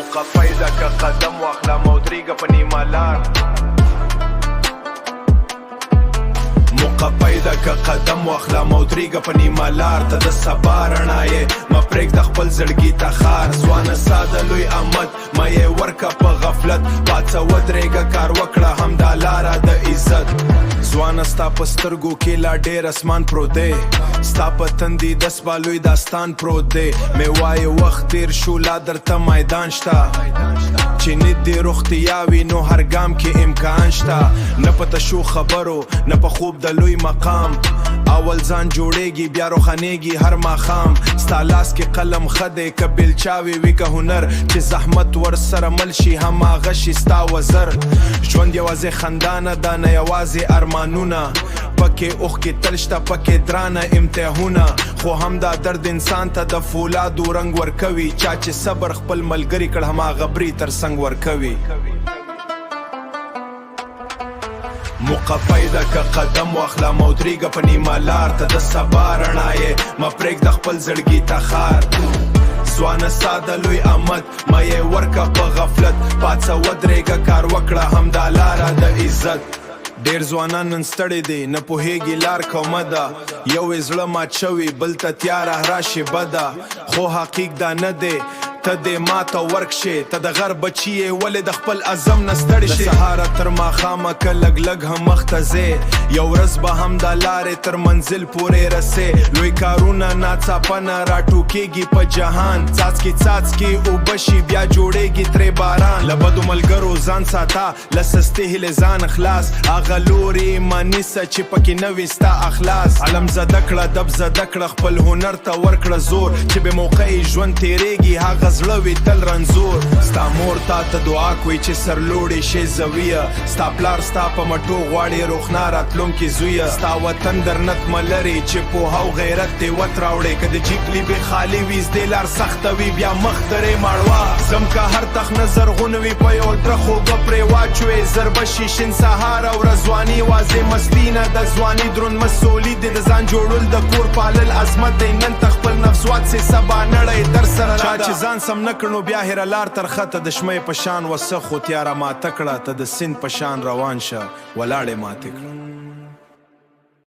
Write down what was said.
موقع پیدا که قدم واخلم او درېږه په نیمه لار موقع پیدا که قدم واخلم او درېږه په نیمه لار ته د سبا رڼا یې مه پرېږده خپل زړګي ته خار ځوانه ساده لوی امت مه یې ورکه په غفلت پاڅه ودرېږه کار وکړه همدا لاره د عزت ځوانه ستا په سترګو کې لا ډېر اسمان پروت دی ستا په تندي د سبا لوی داستان پروت دی مې وایې وخت تېر شو لا درته میدان شته چې ندې روغتیا وي نو هر ګام کې امکان شته نه په تشو خبرو نه په خوب د لوی مقام اول ځان جوړېږي بیا روښانېږي هر ماښام ستا لاس کې قلم ښه دی که بیلچاوې وي که هنر چې زحمت ورسره مل شي هماغه شي ستا وزر ژوند یوازې خندانه ده نه یوازې ارمانونه پکې اوښکې تل شته پکې درانه امتحانونه خو هم دا درد انسان ته د فولادو رنګ ورکوي چا چې صبر خپل ملګري کړ هماغه بري تر څنګ ورکوي موقع پیدا که قدم واخلم او درېږه په نیمه لار ته د سبا رڼا یې مه پرېږده خپل زړګي ته خار ځوانه ساده لوی امت مه یې ورکه په غفلت پاڅه ودرېږه کار وکړه همدا لاره د عزت ډېر ځوانان نن ستړي دي نه پوهېږي لار کومه ده یو یې زړه مات شوي بل ته تیاره راشي بده خو حقیق دا نه دی ته دې ماته ورکشې ته د غر بچي یې ولې د خپل عزم نه ستړي شي د سهاره تر ماښامه که لږ لږ هم مخته ځې یو ورځ به هم دا لارې تر منزل پورې رسې لوی کارونه ناڅاپه نه راټوکېږي په جهان څاڅکي څاڅکي اوبه شي بیا جوړېږي ترې باران له بدو ملګرو ځان ساته له سستې هیلې ځان خلاص هغه لورې مه نیسه چې پکې نه وي ستا اخلاص علم زده کړه دب زده کړه خپل هنر ته ورکړه زور چې بې موقعې ژوند تېرېږي هغه زړه وي تل رنځور ستا مور تا ته دعا کوي چې سرلوړې شې زویه ستا پلار ستا په مټو غواړي روښنا راتلونکي زویه ستا وطن درنت مه لري چې پوهه او غیرت دې وت راوړې که د جیب لیبې خالي وي زدې لار سخته وي بیا مخ درې ماړوه ځم که هر تخنه زرغون وي په یو درخ اوبه پرې واچوې زر به شي شین سهار او ورځواني واضح مستی نه د ځواني دروند مسؤلي دی د ځان جوړول د کور پالل عظمت دی نن ته خپل نفس واڅې سبا نړۍ در سره چا چې ځان سم نه کړنو بیا هیره لار تر خطه د شمۍ په شان وسه خو تیاره ماته کړه ته د سیند په شان روان شه ولاړې ماتې کړه